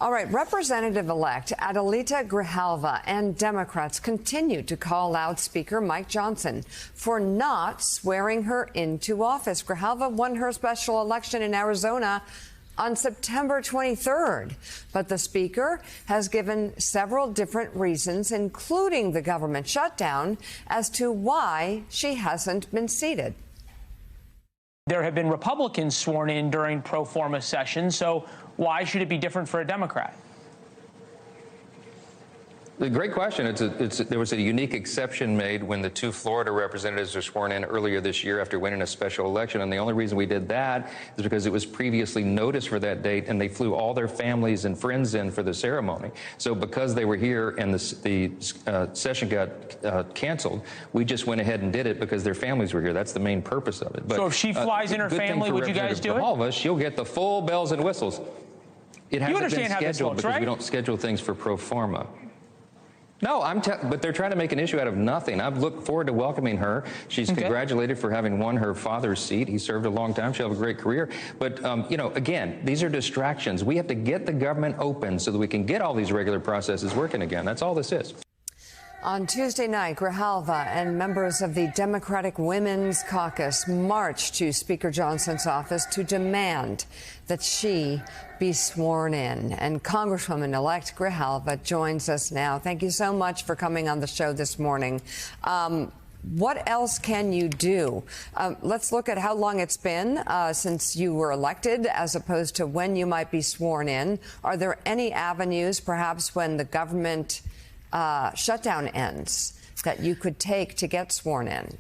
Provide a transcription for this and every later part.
All right, Representative-elect Adelita Grijalva and Democrats continue to call out Speaker Mike Johnson for not swearing her into office. Grijalva won her special election in Arizona on September 23rd, but the Speaker has given several different reasons, including the government shutdown, as to why she hasn't been seated. There have been Republicans sworn in during pro forma sessions, so why should it be different for a Democrat? A great question. There was a unique exception made when the two Florida representatives were sworn in earlier this year after winning a special election, and the only reason we did that is because it was previously noticed for that date, and they flew all their families and friends in for the ceremony. So because they were here and the session got canceled, we just went ahead and did it because their families were here. That's the main purpose of it. But, so if she flies in her family, would you guys do it? All of us, she'll get the full bells and whistles. It hasn't been scheduled because we don't schedule things for pro forma. No, but they're trying to make an issue out of nothing. I've looked forward to welcoming her. She's congratulated for having won her father's seat. He served a long time. She'll have a great career. But, you know, again, these are distractions. We have to get the government open so that we can get all these regular processes working again. That's all this is. On Tuesday night, Grijalva and members of the Democratic Women's Caucus marched to Speaker Johnson's office to demand that she be sworn in. And Congresswoman-elect Grijalva joins us now. Thank you so much for coming on the show this morning. What else can you do? Let's look at how long it's been since you were elected as opposed to when you might be sworn in. Are there any avenues, perhaps when the government shutdown ends, that you could take to get sworn in?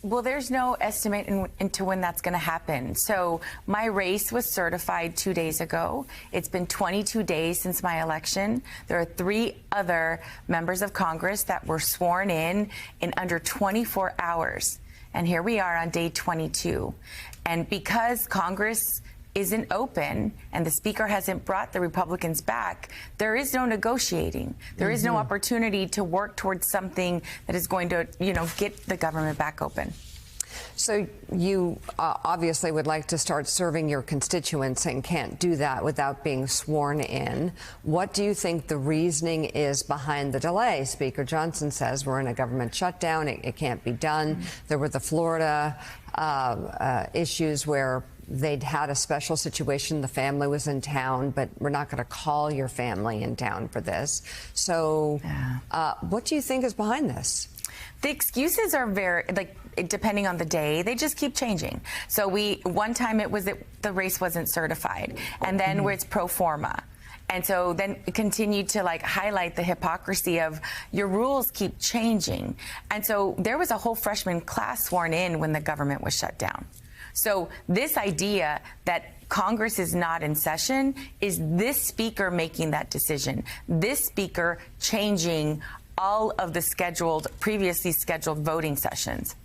Well, there's no estimate into when that's going to happen. So my race was certified 2 days ago. It's been 22 days since my election. There are 3 other members of Congress that were sworn in under 24 hours. And here we are on day 22. And because Congress isn't open and the Speaker hasn't brought the Republicans back, there is no negotiating. There is no opportunity to work towards something that is going to, you know, get the government back open. So you obviously would like to start serving your constituents and can't do that without being sworn in. What do you think the reasoning is behind the delay? Speaker Johnson says we're in a government shutdown. It can't be done. There were the Florida issues where they'd had a special situation. The family was in town, but we're not going to call your family in town for this. So what do you think is behind this? The excuses are very, like, depending on the day, they just keep changing. So one time it was that the race wasn't certified, and then where it's pro forma. And so then it continued to like highlight the hypocrisy of your rules keep changing. And so there was a whole freshman class sworn in when the government was shut down. So this idea that Congress is not in session is this Speaker making that decision. This Speaker changing all of the previously scheduled voting sessions.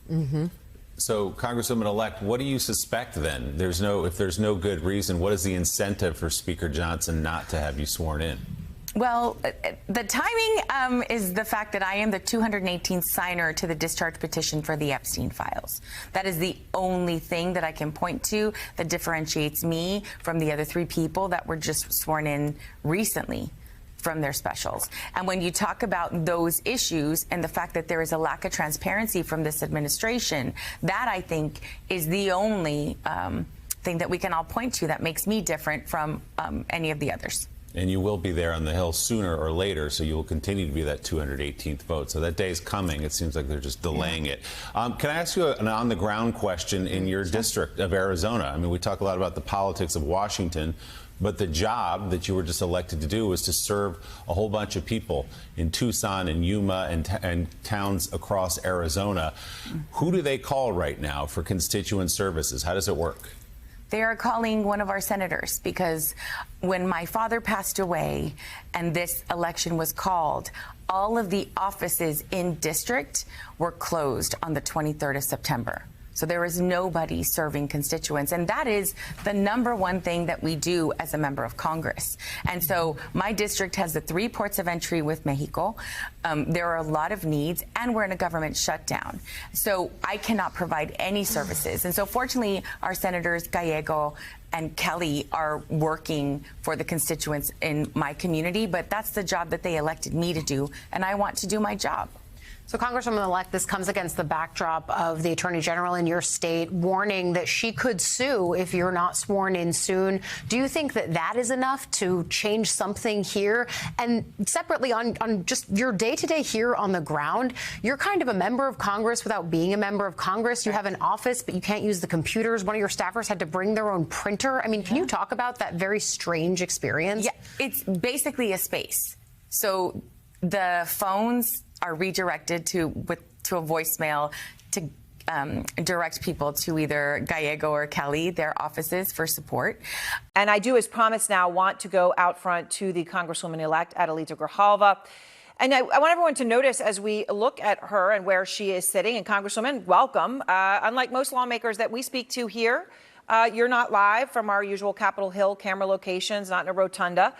So, Congresswoman-elect, what do you suspect then? If there's no good reason, what is the incentive for Speaker Johnson not to have you sworn in? Well, the timing is the fact that I am the 218th signer to the discharge petition for the Epstein files. That is the only thing that I can point to that differentiates me from the other 3 people that were just sworn in recently from their specials. And when you talk about those issues and the fact that there is a lack of transparency from this administration, that I think is the only thing that we can all point to that makes me different from any of the others. And you will be there on the Hill sooner or later, so you will continue to be that 218th vote. So that day is coming. It seems like they're just delaying it. Can I ask you an on-the-ground question in your district of Arizona? I mean, we talk a lot about the politics of Washington, but the job that you were just elected to do was to serve a whole bunch of people in Tucson and Yuma and towns across Arizona. Who do they call right now for constituent services? How does it work? They are calling one of our senators because when my father passed away and this election was called, all of the offices in district were closed on the 23rd of September. So there is nobody serving constituents. And that is the number one thing that we do as a member of Congress. And so my district has the 3 ports of entry with Mexico. There are a lot of needs, and we're in a government shutdown. So I cannot provide any services. And so fortunately, our senators Gallego and Kelly are working for the constituents in my community, but that's the job that they elected me to do, and I want to do my job. So, Congresswoman-elect, this comes against the backdrop of the Attorney General in your state warning that she could sue if you're not sworn in soon. Do you think that that is enough to change something here? And separately, on just your day-to-day here on the ground, you're kind of a member of Congress without being a member of Congress. You have an office, but you can't use the computers. One of your staffers had to bring their own printer. I mean, can you talk about that very strange experience? Yeah, it's basically a space. So the phones are redirected to a voicemail to direct people to either Gallego or Kelly, their offices, for support. And I do, as promised now, want to go out front to the Congresswoman-elect Adelita Grijalva. And I want everyone to notice as we look at her and where she is sitting. And Congresswoman, welcome. Unlike most lawmakers that we speak to here, you're not live from our usual Capitol Hill camera locations, not in a rotunda,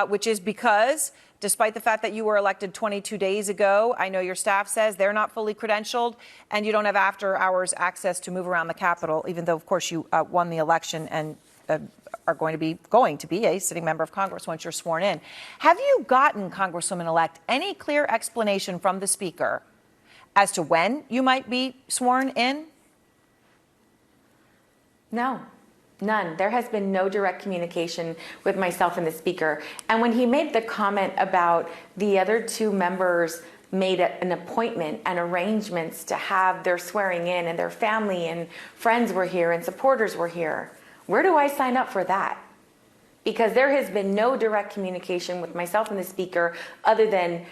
which is because, despite the fact that you were elected 22 days ago, I know your staff says they're not fully credentialed and you don't have after-hours access to move around the Capitol, even though, of course, you won the election and are going to be a sitting member of Congress once you're sworn in. Have you gotten, Congresswoman-elect, any clear explanation from the Speaker as to when you might be sworn in? No. None. There has been no direct communication with myself and the Speaker. And when he made the comment about the other 2 members made an appointment and arrangements to have their swearing in, and their family and friends were here and supporters were here, where do I sign up for that? Because there has been no direct communication with myself and the Speaker other than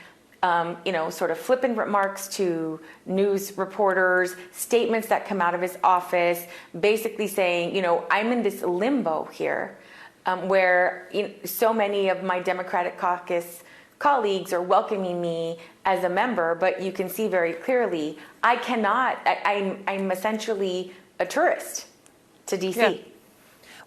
sort of flippant remarks to news reporters, statements that come out of his office, basically saying, I'm in this limbo here where so many of my Democratic caucus colleagues are welcoming me as a member, but you can see very clearly, I cannot, I'm essentially a tourist to D.C. Yeah.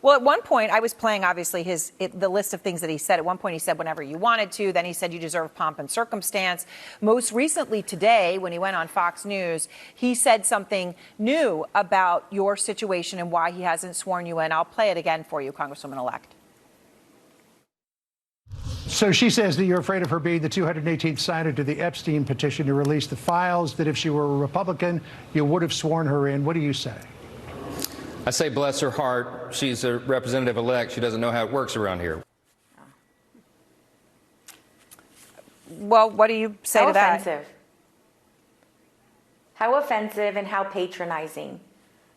Well, at one point, I was playing, obviously, the list of things that he said. At one point, he said whenever you wanted to. Then he said you deserve pomp and circumstance. Most recently today, when he went on Fox News, he said something new about your situation and why he hasn't sworn you in. I'll play it again for you, Congresswoman-elect. So she says that you're afraid of her being the 218th signer to the Epstein petition to release the files, that if she were a Republican, you would have sworn her in. What do you say? I say, bless her heart, she's a representative-elect. She doesn't know how it works around here. Well, what do you say to that? How offensive and how patronizing.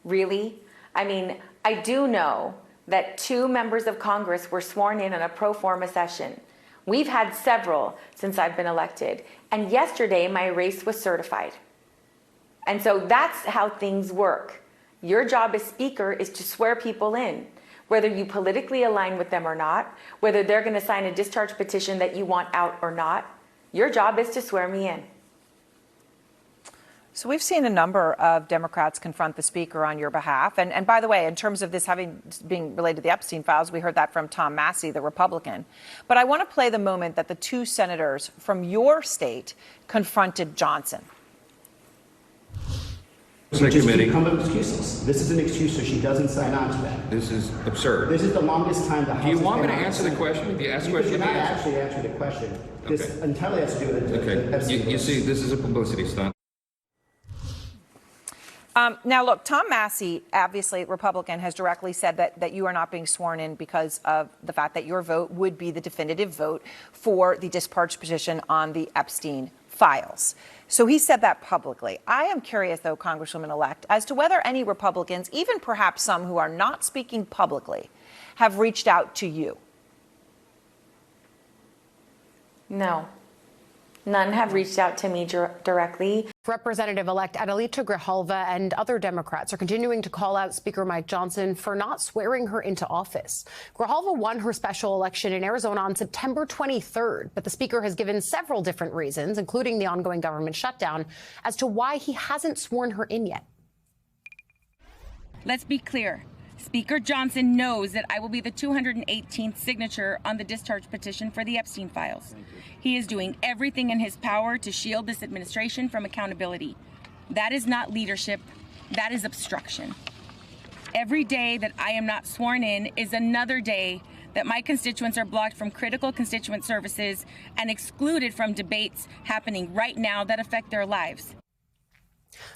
Really? I mean, I do know that 2 members of Congress were sworn in on a pro forma session. We've had several since I've been elected. And yesterday, my race was certified. And so that's how things work. Your job as Speaker is to swear people in, whether you politically align with them or not, whether they're going to sign a discharge petition that you want out or not. Your job is to swear me in. So we've seen a number of Democrats confront the Speaker on your behalf. And by the way, in terms of this being related to the Epstein files, we heard that from Tom Massey, the Republican. But I want to play the moment that the 2 senators from your state confronted Johnson. Just keep coming up excuses. This is an excuse so she doesn't sign on to that. This is absurd. This is the longest time the House. Do you want me to answer the question? If you ask the question, you cannot actually answer the question. This entirely has to do with the Epstein. You see, this is a publicity stunt. Now, look, Tom Massey, obviously Republican, has directly said that you are not being sworn in because of the fact that your vote would be the definitive vote for the discharge petition on the Epstein files. So he said that publicly. I am curious, though, Congresswoman-elect, as to whether any Republicans, even perhaps some who are not speaking publicly, have reached out to you. No. None have reached out to me directly. Representative-elect Adelita Grijalva and other Democrats are continuing to call out Speaker Mike Johnson for not swearing her into office. Grijalva won her special election in Arizona on September 23rd, but the Speaker has given several different reasons, including the ongoing government shutdown, as to why he hasn't sworn her in yet. Let's be clear. Speaker Johnson knows that I will be the 218th signature on the discharge petition for the Epstein files. He is doing everything in his power to shield this administration from accountability. That is not leadership. That is obstruction. Every day that I am not sworn in is another day that my constituents are blocked from critical constituent services and excluded from debates happening right now that affect their lives.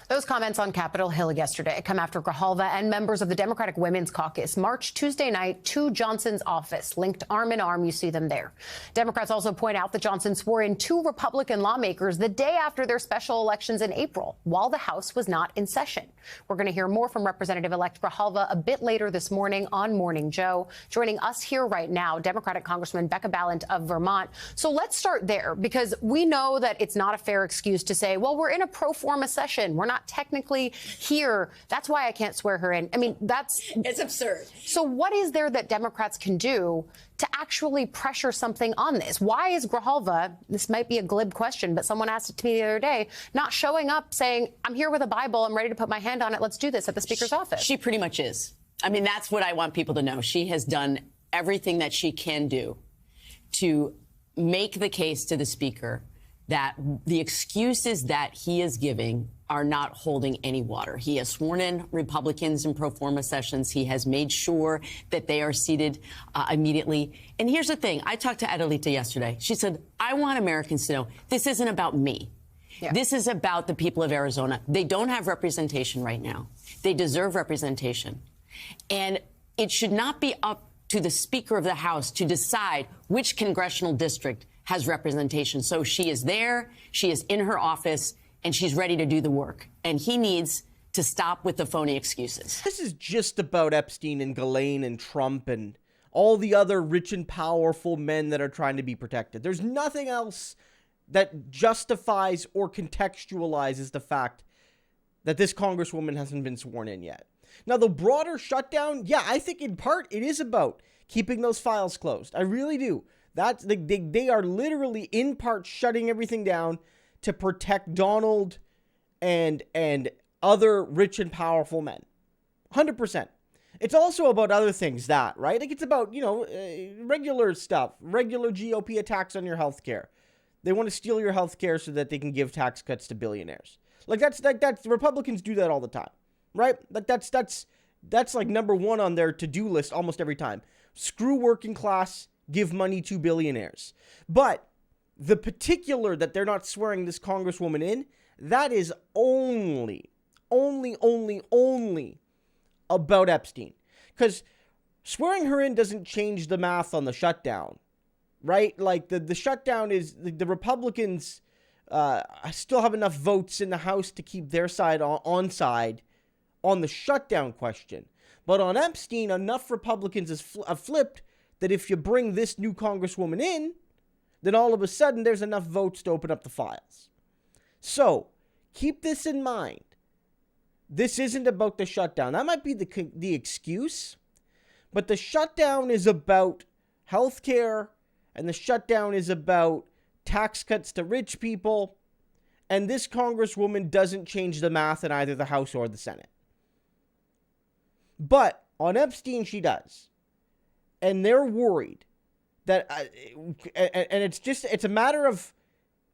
Those comments on Capitol Hill yesterday come after Grijalva and members of the Democratic Women's Caucus marched Tuesday night to Johnson's office, linked arm in arm. You see them there. Democrats also point out that Johnson swore in 2 Republican lawmakers the day after their special elections in April, while the House was not in session. We're going to hear more from Representative-elect Grijalva a bit later this morning on Morning Joe. Joining us here right now, Democratic Congresswoman Becca Balint of Vermont. So let's start there, because we know that it's not a fair excuse to say, well, we're in a pro forma session. We're not technically here. That's why I can't swear her in. I mean, it's absurd. So what is there that Democrats can do to actually pressure something on this? Why is Grijalva, this might be a glib question, but someone asked it to me the other day, not showing up saying, I'm here with a Bible, I'm ready to put my hand on it, let's do this at the Speaker's office? She pretty much is. I mean, that's what I want people to know. She has done everything that she can do to make the case to the Speaker that the excuses that he is giving are not holding any water. He has sworn in Republicans in pro forma sessions. He has made sure that they are seated immediately. And here's the thing. I talked to Adelita yesterday. She said, I want Americans to know this isn't about me. Yeah. This is about the people of Arizona. They don't have representation right now. They deserve representation. And it should not be up to the Speaker of the House to decide which congressional district has representation. So she is there, she is in her office, and she's ready to do the work. And he needs to stop with the phony excuses. This is just about Epstein and Ghislaine and Trump and all the other rich and powerful men that are trying to be protected. There's nothing else that justifies or contextualizes the fact that this congresswoman hasn't been sworn in yet. Now, the broader shutdown, yeah, I think in part it is about keeping those files closed. I really do. They are literally in part shutting everything down to protect Donald and other rich and powerful men. 100%. It's also about other things right? Like it's about, regular stuff, regular GOP attacks on your health care. They want to steal your health care so that they can give tax cuts to billionaires. That's Republicans do that all the time, right? That's like number one on their to-do list almost every time. Screw working class, give money to billionaires. But the particular that they're not swearing this congresswoman in, that is only about Epstein. Because swearing her in doesn't change the math on the shutdown, right? Like the shutdown is, the Republicans still have enough votes in the House to keep their side on side on the shutdown question. But on Epstein, enough Republicans have flipped that if you bring this new congresswoman in, then all of a sudden there's enough votes to open up the files. So keep this in mind. This isn't about the shutdown. That might be the excuse, but the shutdown is about healthcare, and the shutdown is about tax cuts to rich people, and this congresswoman doesn't change the math in either the House or the Senate. But on Epstein, she does. And they're worried that, and it's a matter of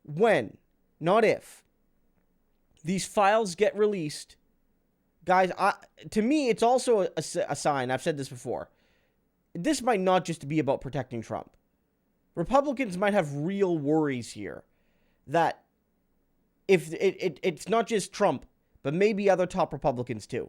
when, not if, these files get released. Guys, to me, it's also a sign. I've said this before. This might not just be about protecting Trump. Republicans might have real worries here that if it's not just Trump, but maybe other top Republicans too.